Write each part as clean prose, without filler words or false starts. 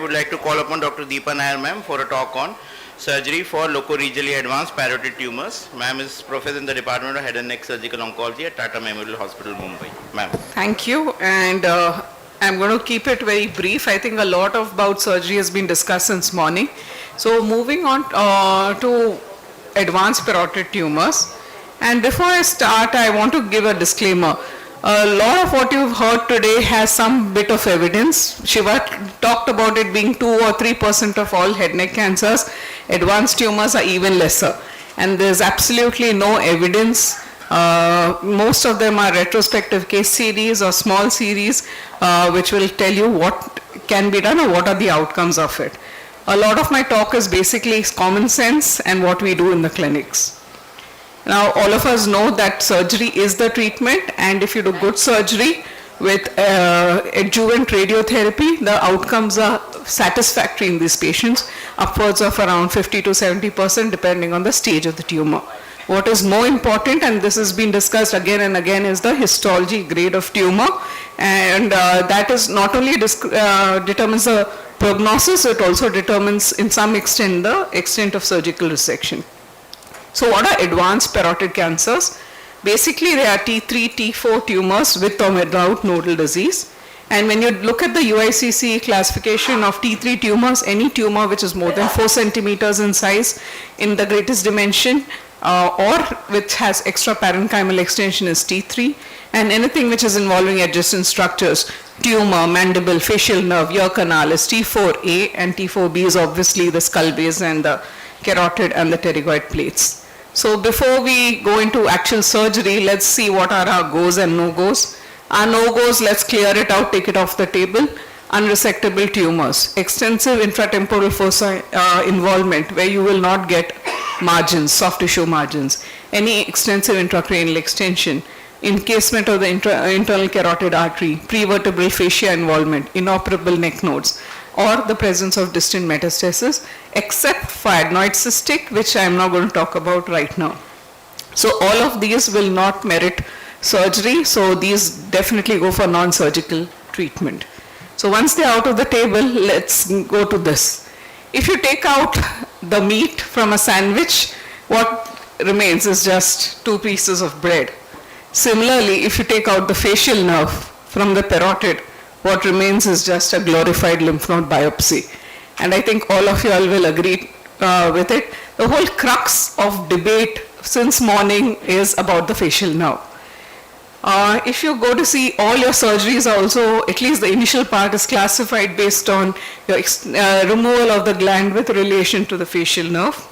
would like to call upon Dr. Deepa Nair ma'am for a talk on surgery for locoregionally advanced parotid tumors. Ma'am is professor in the Department of Head and Neck Surgical Oncology at Tata Memorial Hospital, Mumbai. Ma'am. Thank you, and I'm going to keep it very brief. I think a lot about surgery has been discussed since morning. So moving on to advanced parotid tumors. And before I start, I want to give a disclaimer. A lot of what you've heard today has some bit of evidence. Shiva talked about it being 2 or 3% of all head neck cancers. Advanced tumors are even lesser. And there's absolutely no evidence. Most of them are retrospective case series or small series which will tell you what can be done or what are the outcomes of it. A lot of my talk is basically common sense and what we do in the clinics. Now, all of us know that surgery is the treatment, and if you do good surgery with adjuvant radiotherapy, the outcomes are satisfactory in these patients, upwards of around 50 to 70% depending on the stage of the tumor. What is more important, and this has been discussed again and again, is the histology grade of tumor, and that is not only determines the prognosis, it also determines in some extent the extent of surgical resection. So what are advanced parotid cancers? Basically, they are T3, T4 tumors with or without nodal disease. And when you look at the UICC classification of T3 tumors, any tumor which is more than 4 centimeters in size in the greatest dimension or which has extra parenchymal extension is T3. And anything which is involving adjacent structures, tumor, mandible, facial nerve, ear canal is T4A, and T4B is obviously the skull base and the carotid and the pterygoid plates. So before we go into actual surgery, let's see what are our goes and no-goes. Our no-goes, let's clear it out, take it off the table. Unresectable tumors, extensive intratemporal foci involvement where you will not get margins, soft tissue margins, any extensive intracranial extension, encasement of the internal carotid artery, prevertebral fascia involvement, inoperable neck nodes, or the presence of distant metastasis, except for adenoid cystic, which I am not going to talk about right now. So all of these will not merit surgery, so these definitely go for non-surgical treatment. So once they're out of the table, let's go to this. If you take out the meat from a sandwich, what remains is just 2 pieces of bread. Similarly, if you take out the facial nerve from the parotid, what remains is just a glorified lymph node biopsy. And I think all of you all will agree with it. The whole crux of debate since morning is about the facial nerve. If you go to see, all your surgeries are also, at least the initial part is classified based on your removal of the gland with relation to the facial nerve.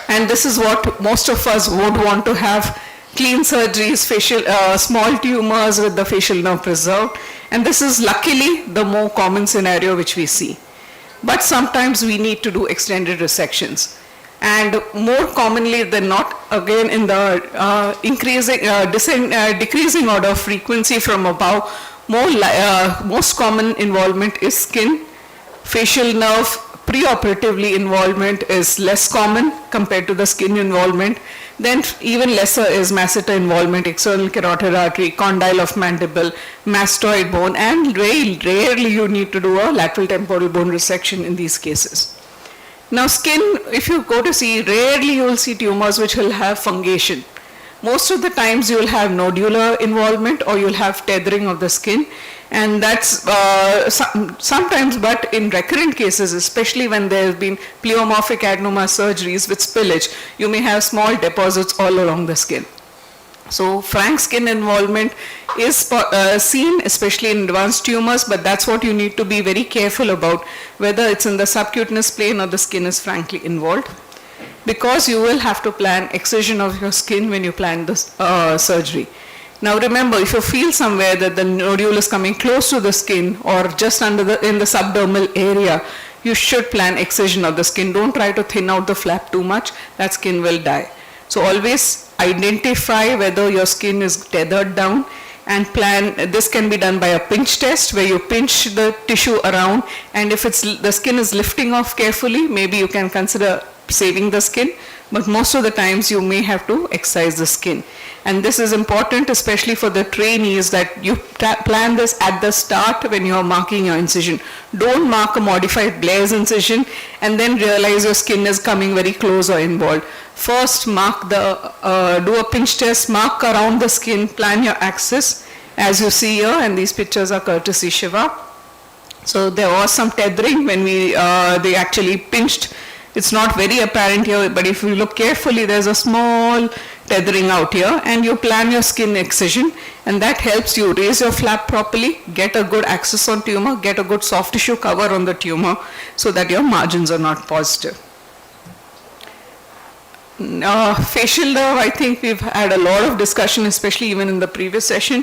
And this is what most of us would want to have: clean surgeries, facial, small tumors with the facial nerve preserved. And this is luckily the more common scenario which we see. But sometimes we need to do extended resections. And more commonly than not, again in the decreasing order of frequency from above, most common involvement is skin. Facial nerve preoperatively involvement is less common compared to the skin involvement. Then even lesser is masseter involvement, external carotid artery, condyle of mandible, mastoid bone, and rarely you need to do a lateral temporal bone resection in these cases. Now skin, if you go to see, rarely you will see tumors which will have fungation. Most of the times you will have nodular involvement or you will have tethering of the skin, and that's sometimes, but in recurrent cases, especially when there have been pleomorphic adenoma surgeries with spillage, you may have small deposits all along the skin. So frank skin involvement is seen especially in advanced tumors, but that's what you need to be very careful about, whether it's in the subcutaneous plane or the skin is frankly involved, because you will have to plan excision of your skin when you plan the surgery. Now remember, if you feel somewhere that the nodule is coming close to the skin or just under in the subdermal area, you should plan excision of the skin. Don't try to thin out the flap too much, that skin will die. So always identify whether your skin is tethered down and plan. This can be done by a pinch test where you pinch the tissue around, and if the skin is lifting off carefully, maybe you can consider saving the skin. but most of the times you may have to excise the skin. And this is important, especially for the trainees, that you plan this at the start when you are marking your incision. Don't mark a modified Blair's incision and then realize your skin is coming very close or involved. First, mark do a pinch test, mark around the skin, plan your axis, as you see here, and these pictures are courtesy Shiva. So there was some tethering when they actually pinched. It's not very apparent here, but if you look carefully, there's a small tethering out here, and you plan your skin excision, and that helps you raise your flap properly, get a good access on tumor, get a good soft tissue cover on the tumor, so that your margins are not positive. Facial nerve, I think we've had a lot of discussion, especially even in the previous session.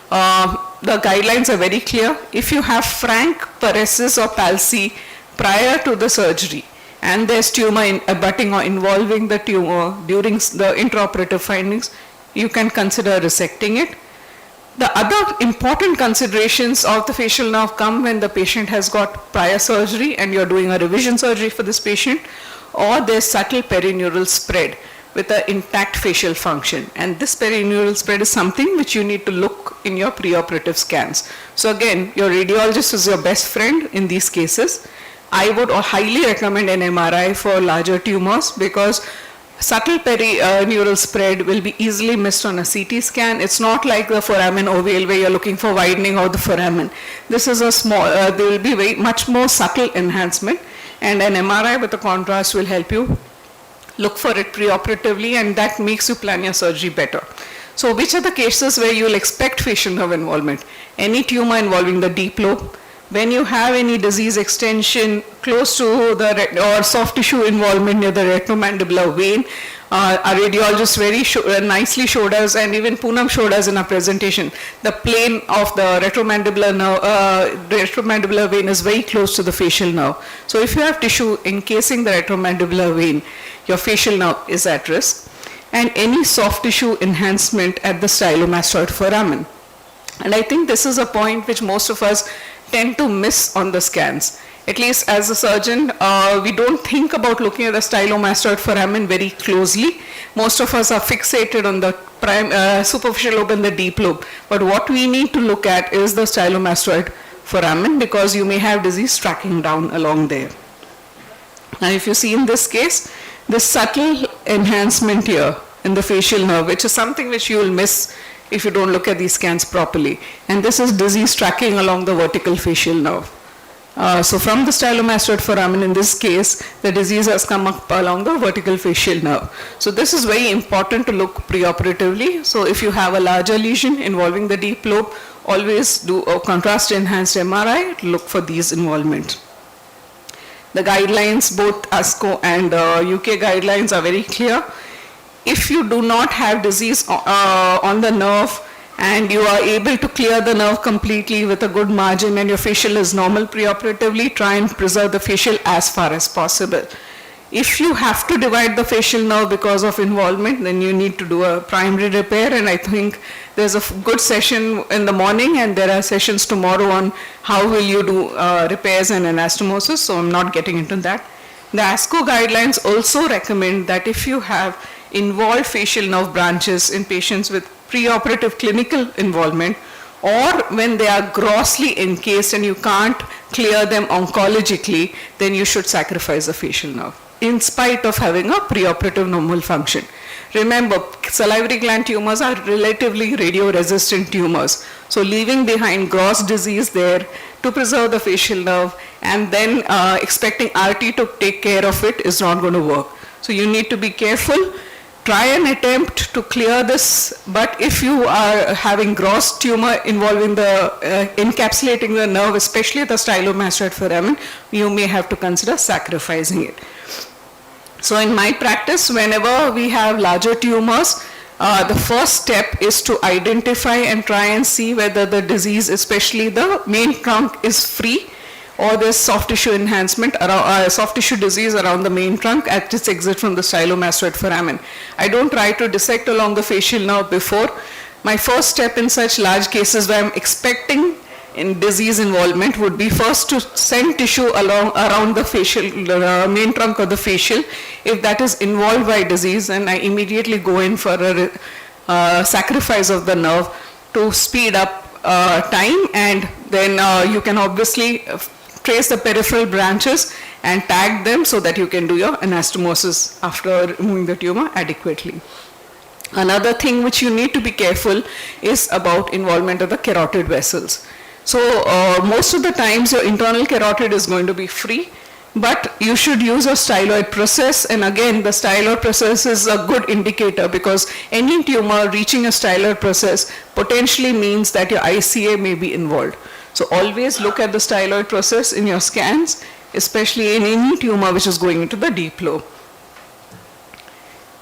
The guidelines are very clear. If you have frank paresis or palsy prior to the surgery, and there's tumor abutting or involving the tumor during the intraoperative findings, you can consider resecting it. The other important considerations of the facial nerve come when the patient has got prior surgery and you're doing a revision surgery for this patient, or there's subtle perineural spread with an intact facial function. And this perineural spread is something which you need to look in your preoperative scans. So again, your radiologist is your best friend in these cases. I would highly recommend an MRI for larger tumors, because subtle perineural spread will be easily missed on a CT scan. It's not like the foramen ovale where you're looking for widening of the foramen. This is a small, there will be much more subtle enhancement, and an MRI with a contrast will help you look for it preoperatively, and that makes you plan your surgery better. So which are the cases where you will expect facial nerve involvement? Any tumor involving the deep lobe, when you have any disease extension close to the or soft tissue involvement near the retinomandibular vein. Our radiologist very nicely showed us, and even Poonam showed us in our presentation, the plane of the retromandibular nerve, retromandibular vein is very close to the facial nerve. So if you have tissue encasing the retromandibular vein, your facial nerve is at risk. And any soft tissue enhancement at the stylomastoid foramen. And I think this is a point which most of us tend to miss on the scans. At least as a surgeon, we don't think about looking at the stylomastoid foramen very closely. Most of us are fixated on the superficial lobe and the deep lobe. But what we need to look at is the stylomastoid foramen, because you may have disease tracking down along there. Now if you see in this case, this subtle enhancement here in the facial nerve, which is something which you will miss if you don't look at these scans properly. And this is disease tracking along the vertical facial nerve. So from the stylomastoid foramen, in this case, the disease has come up along the vertical facial nerve. So this is very important to look preoperatively. So if you have a larger lesion involving the deep lobe, always do a contrast enhanced MRI to look for these involvements. The guidelines, both ASCO and UK guidelines, are very clear. If you do not have disease on the nerve and you are able to clear the nerve completely with a good margin and your facial is normal preoperatively, try and preserve the facial as far as possible. If you have to divide the facial nerve because of involvement, then you need to do a primary repair, and I think there's a good session in the morning and there are sessions tomorrow on how will you do repairs and anastomosis, so I'm not getting into that. The ASCO guidelines also recommend that if you have involved facial nerve branches in patients with preoperative clinical involvement, or when they are grossly encased and you can't clear them oncologically, then you should sacrifice the facial nerve, in spite of having a preoperative normal function. Remember, salivary gland tumors are relatively radio-resistant tumors. So leaving behind gross disease there to preserve the facial nerve and then expecting RT to take care of it is not going to work. So you need to be careful. Try and attempt to clear this, but if you are having gross tumor involving the encapsulating the nerve, especially the stylomastoid foramen, you may have to consider sacrificing it. So in my practice, whenever we have larger tumors, the first step is to identify and try and see whether the disease, especially the main trunk, is free, or there's soft tissue enhancement, soft tissue disease around the main trunk at its exit from the stylomastoid foramen. I don't try to dissect along the facial nerve before. My first step in such large cases where I'm expecting in disease involvement would be first to send tissue around the facial, main trunk of the facial. If that is involved by disease, and I immediately go in for a sacrifice of the nerve to speed up time, and then you can obviously trace the peripheral branches and tag them so that you can do your anastomosis after removing the tumor adequately. Another thing which you need to be careful is about involvement of the carotid vessels. So most of the times your internal carotid is going to be free, but you should use a styloid process, and again the styloid process is a good indicator because any tumor reaching a styloid process potentially means that your ICA may be involved. So always look at the styloid process in your scans, especially in any tumor which is going into the deep lobe.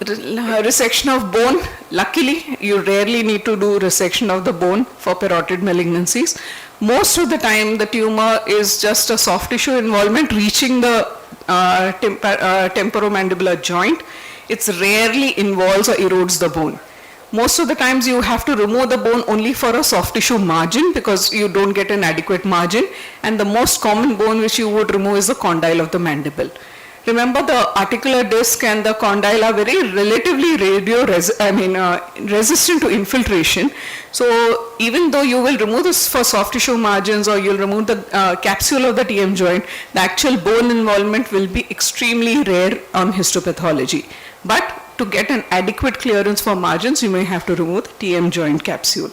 Resection of bone, luckily you rarely need to do resection of the bone for parotid malignancies. Most of the time the tumor is just a soft tissue involvement reaching the temporomandibular joint. It rarely involves or erodes the bone. Most of the times you have to remove the bone only for a soft tissue margin because you don't get an adequate margin, and the most common bone which you would remove is the condyle of the mandible. Remember, the articular disc and the condyle are very relatively resistant to infiltration. So even though you will remove this for soft tissue margins or you'll remove the capsule of the TM joint, the actual bone involvement will be extremely rare on histopathology. But to get an adequate clearance for margins, you may have to remove the TM joint capsule.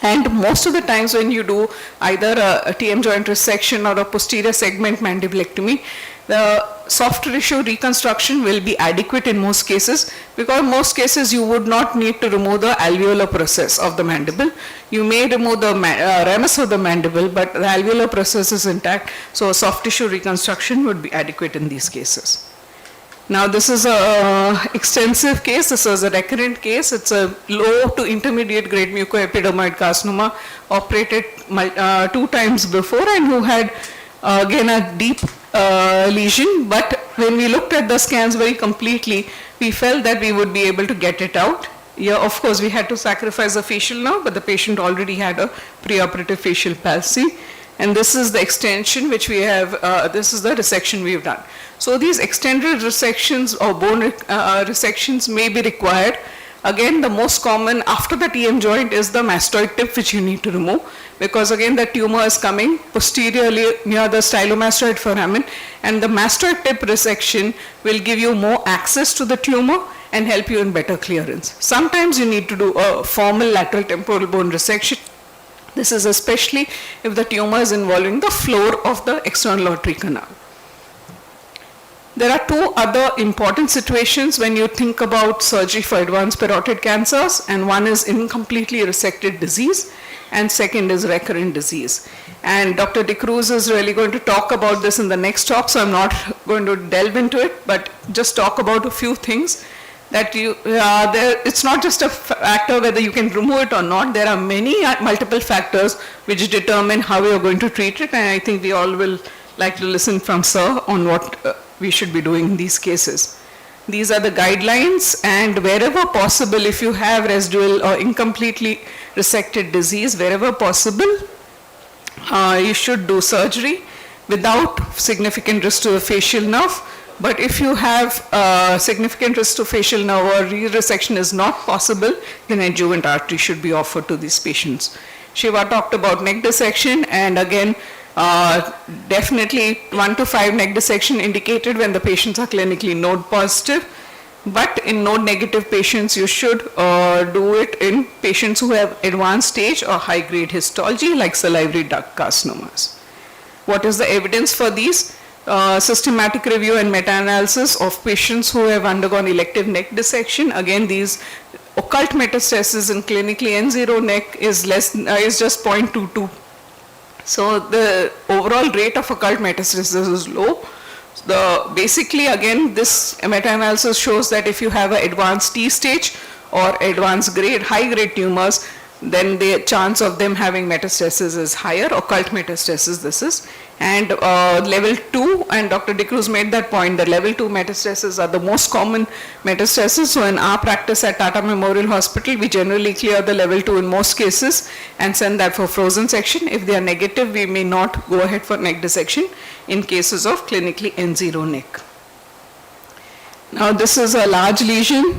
And most of the times when you do either a TM joint resection or a posterior segment mandibulectomy, the soft tissue reconstruction will be adequate in most cases, because in most cases you would not need to remove the alveolar process of the mandible. You may remove the ramus of the mandible, but the alveolar process is intact, so soft tissue reconstruction would be adequate in these cases. Now this is a extensive case. This is a recurrent case. It's a low to intermediate grade mucoepidermoid carcinoma, operated 2 times before, and who had again a deep lesion. But when we looked at the scans very completely, we felt that we would be able to get it out. Yeah, of course we had to sacrifice the facial nerve, but the patient already had a preoperative facial palsy. And this is the extension which we have, this is the resection we have done. So these extended resections or bone resections may be required. Again, the most common after the TM joint is the mastoid tip, which you need to remove, because again the tumor is coming posteriorly near the stylomastoid foramen, and the mastoid tip resection will give you more access to the tumor and help you in better clearance. Sometimes you need to do a formal lateral temporal bone resection. This is especially if the tumor is involving the floor of the external auditory canal. There are 2 other important situations when you think about surgery for advanced parotid cancers, and one is incompletely resected disease and second is recurrent disease. And Dr. D'Cruz is really going to talk about this in the next talk, so I'm not going to delve into it, but just talk about a few things. That it's not just a factor whether you can remove it or not. There are many multiple factors which determine how we are going to treat it, and I think we all will like to listen from sir on what we should be doing in these cases. These are the guidelines, and wherever possible, if you have residual or incompletely resected disease, wherever possible, you should do surgery without significant risk to the facial nerve. But if you have significant risk to facial nerve or resection is not possible, then adjuvant artery should be offered to these patients. Shiva talked about neck dissection, and again, definitely 1 to 5 neck dissection indicated when the patients are clinically node positive. But in node negative patients, you should do it in patients who have advanced stage or high grade histology like salivary duct carcinomas. What is the evidence for these? Systematic review and meta-analysis of patients who have undergone elective neck dissection. Again, these occult metastasis in clinically N0 neck is just 0.22. So the overall rate of occult metastasis is low. Basically, again, this meta-analysis shows that if you have an advanced T stage or advanced grade, high grade tumors, then the chance of them having metastasis is higher, occult metastasis this is. And level 2, and Dr. D'Cruz made that point, the level 2 metastases are the most common metastases. So in our practice at Tata Memorial Hospital, we generally clear the level 2 in most cases and send that for frozen section. If they are negative, we may not go ahead for neck dissection in cases of clinically N0 neck. Now this is a large lesion,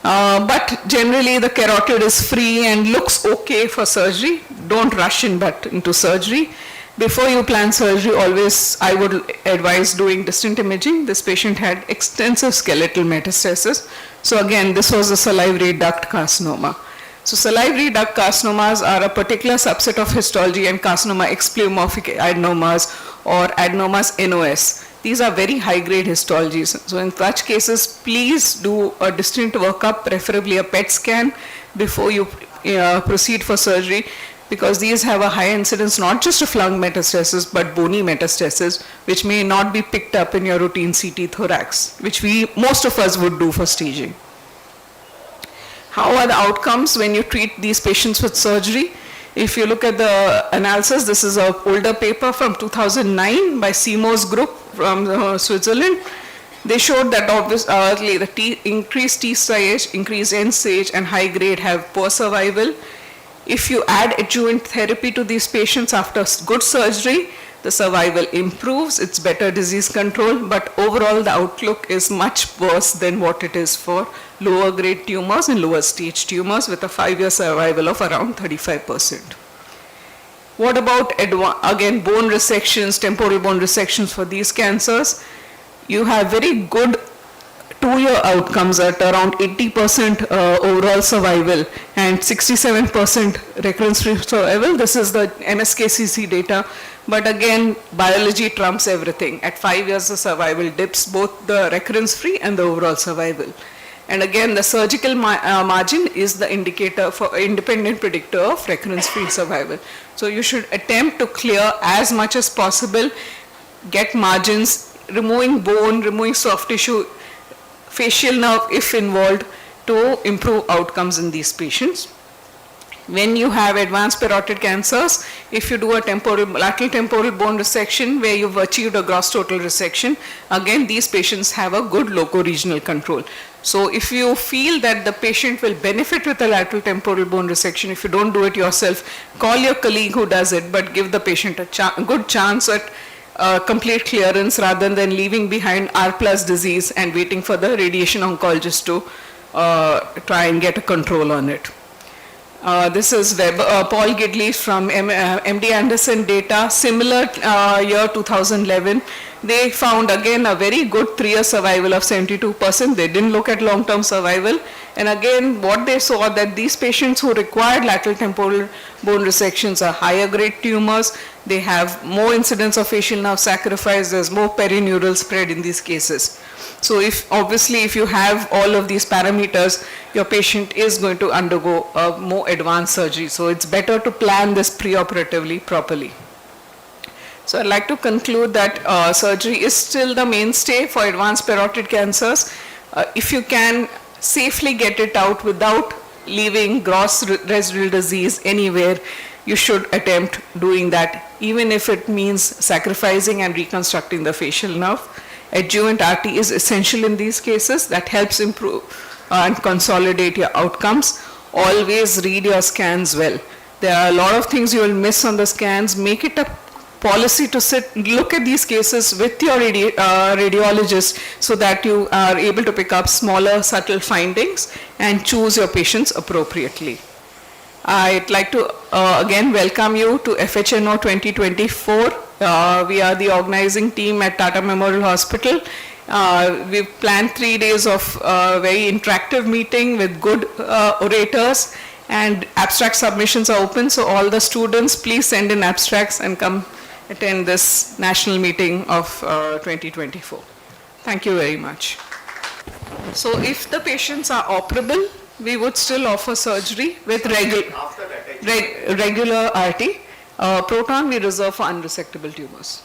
but generally the carotid is free and looks okay for surgery. Don't rush into surgery. Before you plan surgery, always I would advise doing distant imaging. This patient had extensive skeletal metastasis. So again, this was a salivary duct carcinoma. So salivary duct carcinomas are a particular subset of histology and carcinoma expliomorphic adenomas or adenomas NOS. These are very high-grade histologies. So in such cases, please do a distant workup, preferably a PET scan, before you proceed for surgery, because these have a high incidence not just of lung metastasis but bony metastasis, which may not be picked up in your routine CT thorax, which most of us would do for staging. How are the outcomes when you treat these patients with surgery? If you look at the analysis, this is an older paper from 2009 by Seymour's group from Switzerland. They showed that obviously the increased T stage, increased N stage, and high grade have poor survival. If you add adjuvant therapy to these patients after good surgery, the survival improves, it's better disease control, but overall the outlook is much worse than what it is for lower grade tumors and lower stage tumors with a 5-year survival of around 35%. What about, again, bone resections, temporal bone resections for these cancers? You have very good 2-year outcomes at around 80% overall survival and 67% recurrence-free survival. This is the MSKCC data. But again, biology trumps everything. At 5 years, the survival dips, both the recurrence-free and the overall survival. And again, the surgical margin is the indicator for independent predictor of recurrence-free survival. So you should attempt to clear as much as possible, get margins, removing bone, removing soft tissue, facial nerve if involved, to improve outcomes in these patients. When you have advanced parotid cancers, if you do a lateral temporal bone resection where you've achieved a gross total resection, again these patients have a good loco-regional control. So if you feel that the patient will benefit with a lateral temporal bone resection, if you don't do it yourself, call your colleague who does it, but give the patient a good chance at complete clearance rather than leaving behind R+ disease and waiting for the radiation oncologist to try and get a control on it. This is Paul Gidley from MD Anderson data, similar year 2011. They found again a very good 3-year survival of 72%. They didn't look at long-term survival. And again, what they saw that these patients who required lateral temporal bone resections are higher grade tumors. They have more incidence of facial nerve sacrifice. There's more perineural spread in these cases. So obviously if you have all of these parameters, your patient is going to undergo a more advanced surgery. So it's better to plan this preoperatively properly. So I'd like to conclude that surgery is still the mainstay for advanced parotid cancers. If you can safely get it out without leaving gross residual disease anywhere, you should attempt doing that, even if it means sacrificing and reconstructing the facial nerve. Adjuvant RT is essential in these cases. That helps improve and consolidate your outcomes. Always read your scans well. There are a lot of things you will miss on the scans. Make it a policy to look at these cases with your radiologist so that you are able to pick up smaller, subtle findings and choose your patients appropriately. I'd like to again welcome you to FHNO 2024. We are the organizing team at Tata Memorial Hospital. We've planned 3 days of very interactive meeting with good orators, and abstract submissions are open. So all the students, please send in abstracts and come attend this national meeting of 2024. Thank you very much. So if the patients are operable, we would still offer surgery with regular RT. Proton we reserve for unresectable tumors.